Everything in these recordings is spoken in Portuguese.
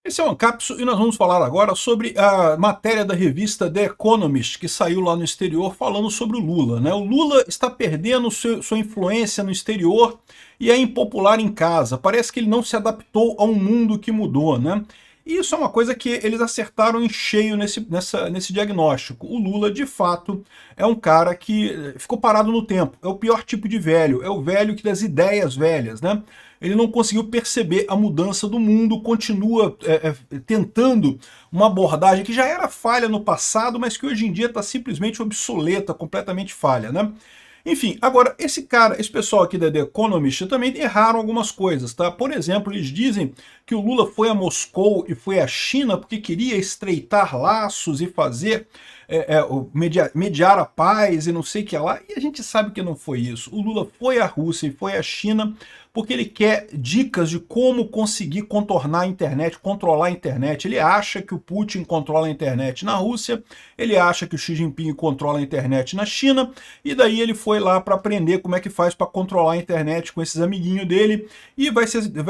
Esse é o Ancapso e nós vamos falar agora sobre a matéria da revista The Economist, que saiu lá no exterior falando sobre o Lula, né? O Lula está perdendo sua influência no exterior e é impopular em casa. Parece que ele não se adaptou a um mundo que mudou, né? E isso é uma coisa que eles acertaram em cheio nesse diagnóstico. O Lula, de fato, é um cara que ficou parado no tempo. É o pior tipo de velho. É o velho que das ideias velhas, né? Ele não conseguiu perceber a mudança do mundo, continua tentando uma abordagem que já era falha no passado, mas que hoje em dia está simplesmente obsoleta, completamente falha, né? Enfim, agora, esse pessoal aqui da The Economist também erraram algumas coisas, tá? Por exemplo, eles dizem que o Lula foi a Moscou e foi à China porque queria estreitar laços e fazer mediar a paz e não sei o que lá, e a gente sabe que não foi isso. O Lula foi à Rússia e foi à China porque ele quer dicas de como conseguir contornar a internet, controlar a internet. Ele acha que o Putin controla a internet na Rússia, ele acha que o Xi Jinping controla a internet na China, e daí ele foi lá para aprender como é que faz para controlar a internet com esses amiguinhos dele, e vai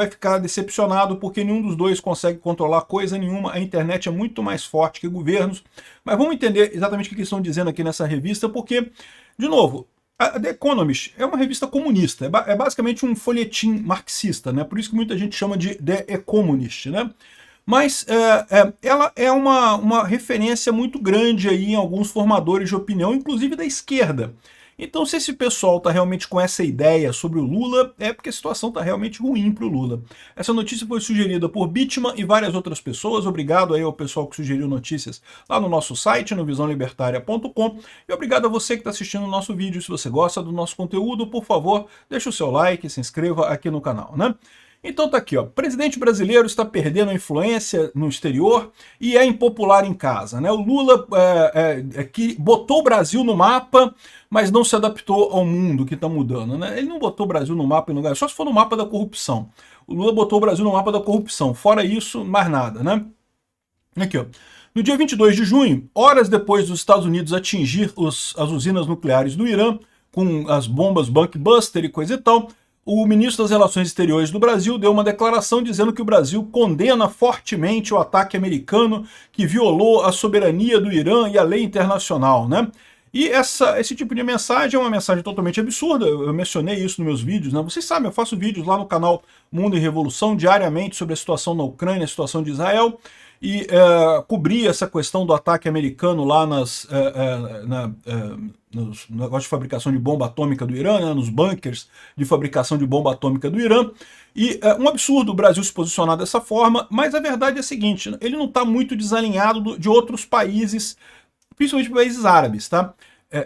ficar decepcionado porque nenhum dos dois consegue controlar coisa nenhuma, a internet é muito mais forte que governos. Mas vamos entender exatamente o que eles estão dizendo aqui nessa revista, porque, de novo, a The Economist é uma revista comunista, é basicamente um folhetim marxista, né? Por isso que muita gente chama de The Economist, né? Mas ela é uma referência muito grande aí em alguns formadores de opinião, inclusive da esquerda. Então, se esse pessoal está realmente com essa ideia sobre o Lula, é porque a situação está realmente ruim para o Lula. Essa notícia foi sugerida por Bitman e várias outras pessoas. Obrigado aí ao pessoal que sugeriu notícias lá no nosso site, no visãolibertaria.com. E obrigado a você que está assistindo o nosso vídeo. Se você gosta do nosso conteúdo, por favor, deixe o seu like e se inscreva aqui no canal, né? Então tá aqui, ó. Presidente brasileiro está perdendo a influência no exterior e é impopular em casa, né? O Lula que botou o Brasil no mapa, mas não se adaptou ao mundo que está mudando, né? Ele não botou o Brasil no mapa em lugar, só se for no mapa da corrupção. O Lula botou o Brasil no mapa da corrupção. Fora isso, mais nada, né? Aqui, ó. No dia 22 de junho, horas depois dos Estados Unidos atingir as usinas nucleares do Irã, com as bombas Bunkbuster e coisa e tal, o ministro das Relações Exteriores do Brasil deu uma declaração dizendo que o Brasil condena fortemente o ataque americano que violou a soberania do Irã e a lei internacional, né? E esse tipo de mensagem é uma mensagem totalmente absurda, eu mencionei isso nos meus vídeos, né? Vocês sabem, eu faço vídeos lá no canal Mundo em Revolução diariamente sobre a situação na Ucrânia, a situação de Israel, e cobri essa questão do ataque americano lá nos negócios de fabricação de bomba atômica do Irã, né, nos bunkers de fabricação de bomba atômica do Irã. E um absurdo o Brasil se posicionar dessa forma, mas a verdade é a seguinte, ele não está muito desalinhado de outros países, principalmente países árabes, tá?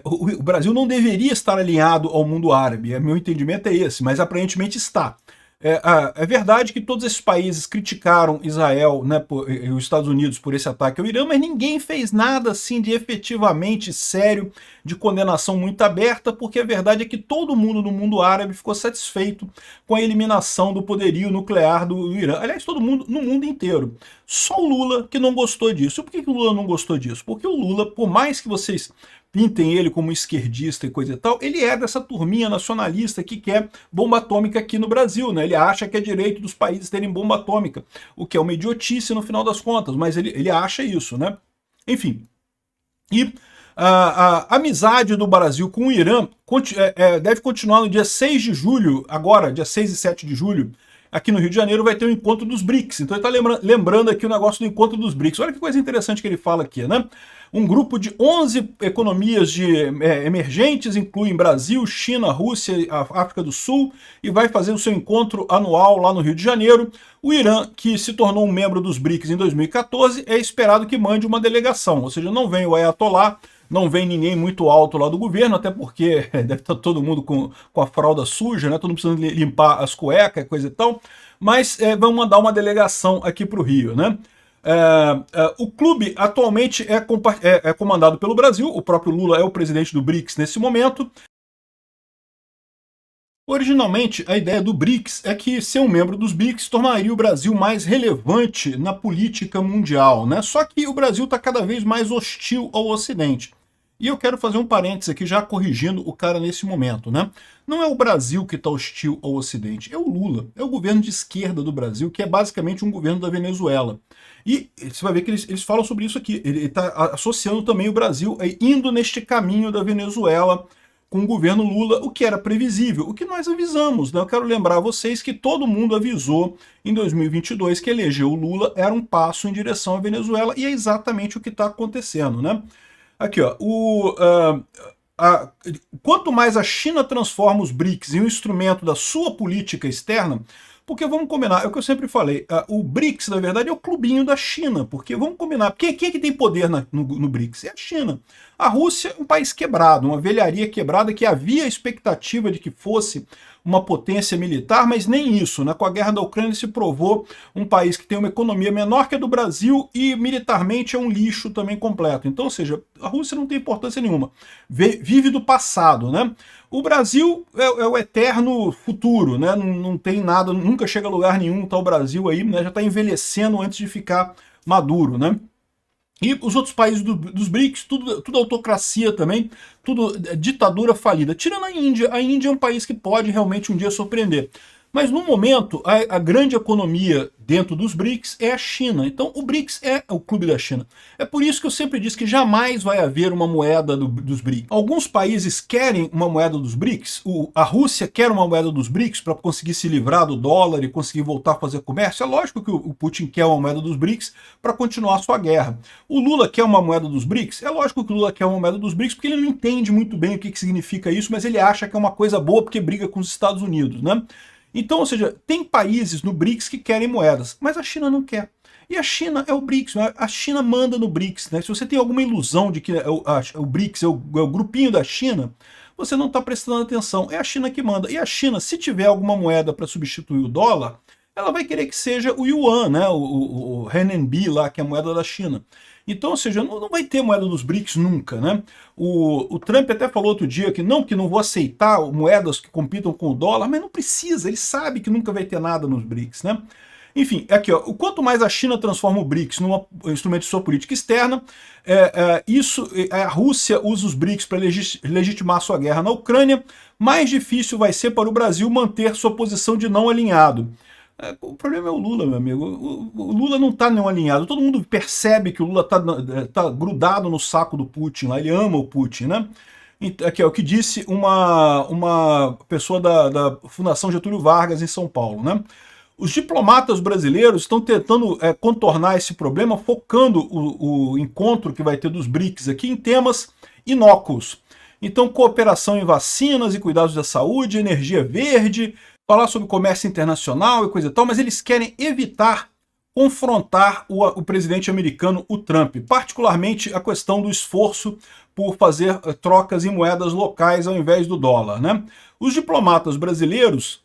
O Brasil não deveria estar alinhado ao mundo árabe, meu entendimento é esse, mas aparentemente está. É verdade que todos esses países criticaram Israel, né, e os Estados Unidos por esse ataque ao Irã, mas ninguém fez nada assim de efetivamente sério, de condenação muito aberta, porque a verdade é que todo mundo no mundo árabe ficou satisfeito com a eliminação do poderio nuclear do Irã. Aliás, todo mundo no mundo inteiro. Só o Lula que não gostou disso. E por que o Lula não gostou disso? Porque o Lula, por mais que vocês pintem ele como esquerdista e coisa e tal, ele é dessa turminha nacionalista que quer bomba atômica aqui no Brasil, né? Ele acha que é direito dos países terem bomba atômica, o que é uma idiotice no final das contas, mas ele acha isso, né? Enfim. E a amizade do Brasil com o Irã deve continuar no dia 6 de julho, agora, dia 6 e 7 de julho, aqui no Rio de Janeiro vai ter o encontro dos BRICS. Então ele está lembrando aqui o negócio do encontro dos BRICS. Olha que coisa interessante que ele fala aqui, né? Um grupo de 11 economias emergentes, incluem Brasil, China, Rússia, África do Sul, e vai fazer o seu encontro anual lá no Rio de Janeiro. O Irã, que se tornou um membro dos BRICS em 2014, é esperado que mande uma delegação, ou seja, não vem o Ayatollah, não vem ninguém muito alto lá do governo, até porque deve estar todo mundo com a fralda suja, né? Todo mundo precisando limpar as cuecas, coisa e tal, mas vão mandar uma delegação aqui para o Rio, né? O clube atualmente é comandado pelo Brasil, o próprio Lula é o presidente do BRICS nesse momento. Originalmente, a ideia do BRICS é que ser um membro dos BRICS tornaria o Brasil mais relevante na política mundial, né? Só que o Brasil está cada vez mais hostil ao Ocidente. E eu quero fazer um parênteses aqui, já corrigindo o cara nesse momento, né? Não é o Brasil que está hostil ao Ocidente, é o Lula, é o governo de esquerda do Brasil, que é basicamente um governo da Venezuela. E você vai ver que eles falam sobre isso aqui, ele está associando também o Brasil, indo neste caminho da Venezuela, com o governo Lula, o que era previsível, o que nós avisamos, né? Eu quero lembrar a vocês que todo mundo avisou em 2022 que eleger o Lula era um passo em direção à Venezuela, e é exatamente o que está acontecendo, né? Aqui, ó, quanto mais a China transforma os BRICS em um instrumento da sua política externa, porque vamos combinar, é o que eu sempre falei, o BRICS, na verdade, é o clubinho da China, porque vamos combinar, quem é que tem poder no BRICS? É a China. A Rússia é um país quebrado, uma velharia quebrada que havia expectativa de que fosse uma potência militar, mas nem isso, né? Com a guerra da Ucrânia se provou um país que tem uma economia menor que a do Brasil e militarmente é um lixo também completo. Então, ou seja, a Rússia não tem importância nenhuma. Vive do passado, né? O Brasil é o eterno futuro, né? Não tem nada, nunca chega a lugar nenhum, tá o Brasil aí, né? Já está envelhecendo antes de ficar maduro, né? E os outros países dos BRICS, tudo autocracia também, tudo ditadura falida. Tirando a Índia é um país que pode realmente um dia surpreender. Mas no momento, a grande economia dentro dos BRICS é a China. Então o BRICS é o clube da China. É por isso que eu sempre disse que jamais vai haver uma moeda dos BRICS. Alguns países querem uma moeda dos BRICS. A Rússia quer uma moeda dos BRICS para conseguir se livrar do dólar e conseguir voltar a fazer comércio. É lógico que o Putin quer uma moeda dos BRICS para continuar a sua guerra. O Lula quer uma moeda dos BRICS. É lógico que o Lula quer uma moeda dos BRICS porque ele não entende muito bem o que significa isso, mas ele acha que é uma coisa boa porque briga com os Estados Unidos, né? Então, ou seja, tem países no BRICS que querem moedas, mas a China não quer. E a China é o BRICS, a China manda no BRICS, né? Se você tem alguma ilusão de que o BRICS é o grupinho da China, você não está prestando atenção. É a China que manda. E a China, se tiver alguma moeda para substituir o dólar, ela vai querer que seja o yuan, né? o renminbi lá, que é a moeda da China. Então, ou seja, não vai ter moeda dos BRICS nunca, né? O Trump até falou outro dia que não vou aceitar moedas que compitam com o dólar, mas não precisa, ele sabe que nunca vai ter nada nos BRICS, né? Enfim, aqui, ó, quanto mais a China transforma o BRICS num instrumento de sua política externa, a Rússia usa os BRICS para legitimar sua guerra na Ucrânia, mais difícil vai ser para o Brasil manter sua posição de não alinhado. O problema é o Lula, meu amigo. O Lula não está nem alinhado. Todo mundo percebe que o Lula tá grudado no saco do Putin lá. Ele ama o Putin, né? Aqui é o que disse uma pessoa da Fundação Getúlio Vargas em São Paulo, né? Os diplomatas brasileiros estão tentando contornar esse problema, focando o encontro que vai ter dos BRICS aqui em temas inócuos. Então, cooperação em vacinas e cuidados da saúde, energia verde, falar sobre comércio internacional e coisa e tal, mas eles querem evitar confrontar o presidente americano, o Trump, particularmente a questão do esforço por fazer trocas em moedas locais ao invés do dólar, né? Os diplomatas brasileiros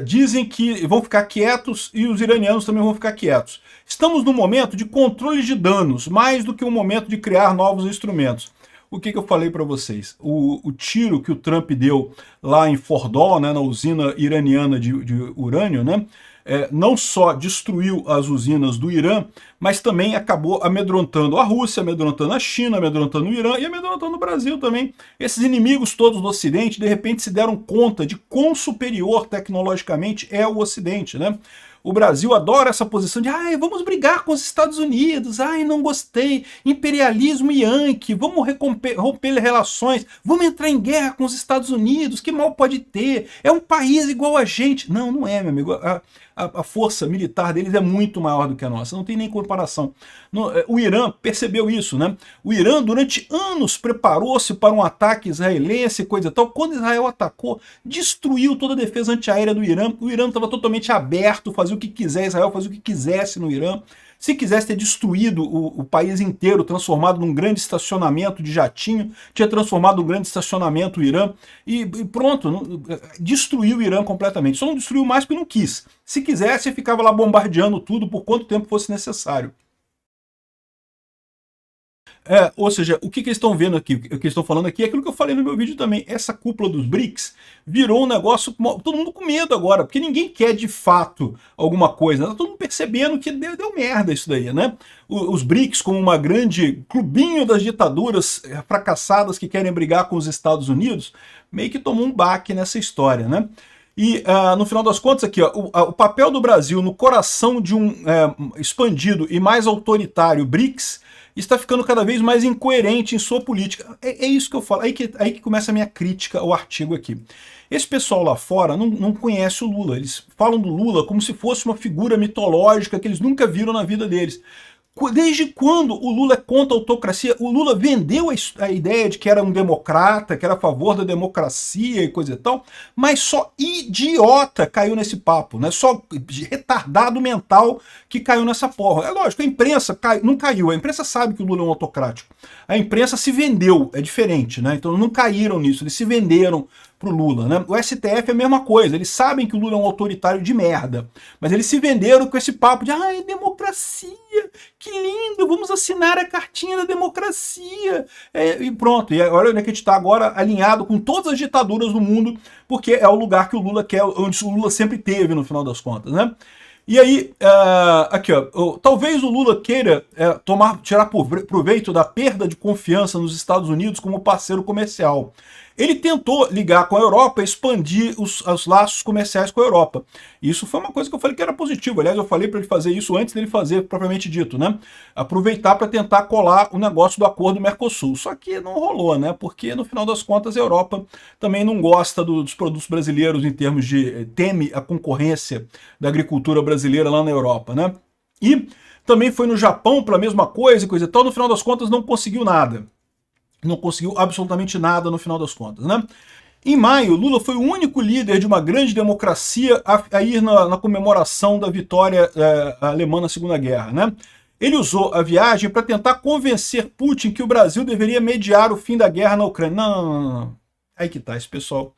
dizem que vão ficar quietos e os iranianos também vão ficar quietos. Estamos num momento de controle de danos, mais do que um momento de criar novos instrumentos. O que eu falei para vocês? O tiro que o Trump deu lá em Fordow, né, na usina iraniana de urânio, né, não só destruiu as usinas do Irã, mas também acabou amedrontando a Rússia, amedrontando a China, amedrontando o Irã e amedrontando o Brasil também. Esses inimigos todos do Ocidente, de repente, se deram conta de quão superior tecnologicamente é o Ocidente, né? O Brasil adora essa posição de vamos brigar com os Estados Unidos, não gostei, imperialismo yankee, vamos romper relações, vamos entrar em guerra com os Estados Unidos, que mal pode ter, é um país igual a gente. Não, não é, meu amigo, a força militar deles é muito maior do que a nossa, não tem nem comparação. O Irã percebeu isso, né? O Irã durante anos preparou-se para um ataque israelense, coisa e tal. Quando Israel atacou, destruiu toda a defesa antiaérea do Irã. O Irã estava totalmente aberto, fazia o que quiser, Israel fazia o que quisesse no Irã. Se quisesse ter destruído o país inteiro, transformado num grande estacionamento de jatinho, tinha transformado um grande estacionamento o Irã e pronto, destruiu o Irã completamente. Só não destruiu mais porque não quis. Se quisesse, ficava lá bombardeando tudo por quanto tempo fosse necessário. Ou seja, o que eles estão vendo aqui, o que eles estão falando aqui é aquilo que eu falei no meu vídeo também. Essa cúpula dos BRICS virou um negócio, todo mundo com medo agora, porque ninguém quer de fato alguma coisa. Tá todo mundo percebendo que deu merda isso daí, né? Os BRICS como uma grande clubinho das ditaduras fracassadas que querem brigar com os Estados Unidos, meio que tomou um baque nessa história, né? E no final das contas aqui, ó, o papel do Brasil no coração de um expandido e mais autoritário BRICS está ficando cada vez mais incoerente em sua política. É isso que eu falo, aí que começa a minha crítica ao artigo aqui. Esse pessoal lá fora não conhece o Lula, eles falam do Lula como se fosse uma figura mitológica que eles nunca viram na vida deles. Desde quando o Lula é contra a autocracia? O Lula vendeu a ideia de que era um democrata, que era a favor da democracia e coisa e tal, mas só idiota caiu nesse papo, né? Só retardado mental que caiu nessa porra. É lógico, a imprensa não caiu, a imprensa sabe que o Lula é um autocrático. A imprensa se vendeu, é diferente, né? Então não caíram nisso, eles se venderam pro Lula, né? O STF é a mesma coisa, eles sabem que o Lula é um autoritário de merda, mas eles se venderam com esse papo de democracia, que lindo, vamos assinar a cartinha da democracia, e pronto, e olha onde é que a gente está agora alinhado com todas as ditaduras do mundo, porque é o lugar que o Lula quer, onde o Lula sempre teve no final das contas, né? E aí, aqui ó, talvez o Lula queira tirar proveito da perda de confiança nos Estados Unidos como parceiro comercial. Ele tentou ligar com a Europa e expandir os laços comerciais com a Europa. Isso foi uma coisa que eu falei que era positivo. Aliás, eu falei para ele fazer isso antes dele fazer, propriamente dito, né? Aproveitar para tentar colar o negócio do acordo Mercosul. Só que não rolou, né? Porque, no final das contas, a Europa também não gosta dos produtos brasileiros em termos de... teme a concorrência da agricultura brasileira lá na Europa, né? E também foi no Japão para a mesma coisa e coisa e tal. No final das contas, não conseguiu nada. Não conseguiu absolutamente nada no final das contas, né? Em maio, Lula foi o único líder de uma grande democracia a ir na comemoração da vitória alemã na Segunda Guerra, né? Ele usou a viagem para tentar convencer Putin que o Brasil deveria mediar o fim da guerra na Ucrânia. Não. Aí que tá, esse pessoal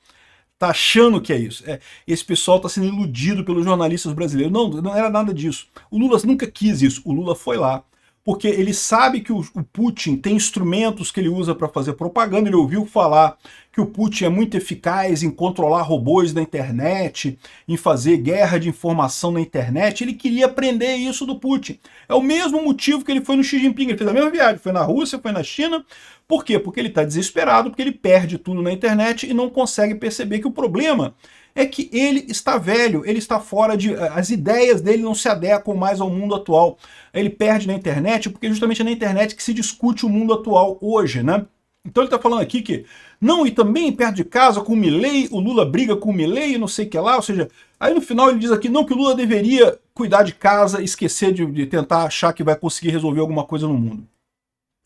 tá achando que é isso. Esse pessoal tá sendo iludido pelos jornalistas brasileiros. Não era nada disso. O Lula nunca quis isso. O Lula foi lá porque ele sabe que o Putin tem instrumentos que ele usa para fazer propaganda. Ele ouviu falar que o Putin é muito eficaz em controlar robôs na internet, em fazer guerra de informação na internet. Ele queria aprender isso do Putin. É o mesmo motivo que ele foi no Xi Jinping. Ele fez a mesma viagem, foi na Rússia, foi na China. Por quê? Porque ele está desesperado, porque ele perde tudo na internet e não consegue perceber que o problema é que ele está velho, ele está fora de... as ideias dele não se adequam mais ao mundo atual. Ele perde na internet porque justamente é na internet que se discute o mundo atual hoje, né? Então ele está falando aqui que... não, e também perto de casa com o Milei, o Lula briga com o Milei, não sei o que lá, ou seja... aí no final ele diz aqui, não, que o Lula deveria cuidar de casa, esquecer de tentar achar que vai conseguir resolver alguma coisa no mundo.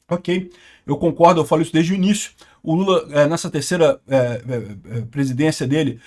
Ok, eu concordo, eu falo isso desde o início. O Lula, nessa terceira presidência dele,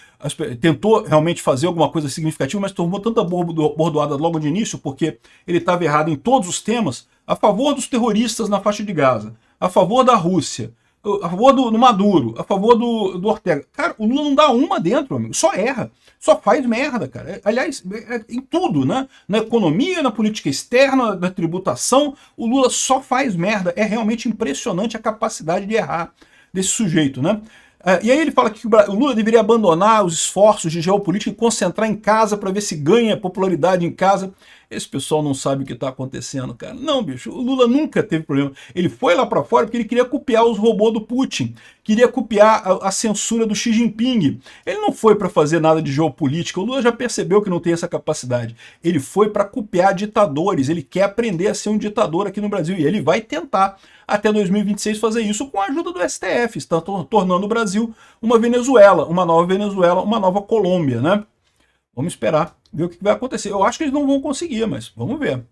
tentou realmente fazer alguma coisa significativa, mas tomou tanta bordoada logo de início, porque ele estava errado em todos os temas, a favor dos terroristas na faixa de Gaza, a favor da Rússia, a favor do Maduro, a favor do Ortega. Cara, o Lula não dá uma dentro, amigo, só erra. Só faz merda, cara. Aliás, em tudo, né? Na economia, na política externa, na tributação, o Lula só faz merda. É realmente impressionante a capacidade de errar desse sujeito, né? E aí ele fala que o Lula deveria abandonar os esforços de geopolítica e concentrar em casa para ver se ganha popularidade em casa. Esse pessoal não sabe o que está acontecendo, cara. Não, bicho, o Lula nunca teve problema. Ele foi lá para fora porque ele queria copiar os robôs do Putin, queria copiar a censura do Xi Jinping. Ele não foi para fazer nada de geopolítica, o Lula já percebeu que não tem essa capacidade. Ele foi para copiar ditadores, ele quer aprender a ser um ditador aqui no Brasil, e ele vai tentar até 2026 fazer isso com a ajuda do STF, está tornando o Brasil uma Venezuela, uma nova Colômbia, né? Vamos esperar, ver o que vai acontecer. Eu acho que eles não vão conseguir, mas vamos ver.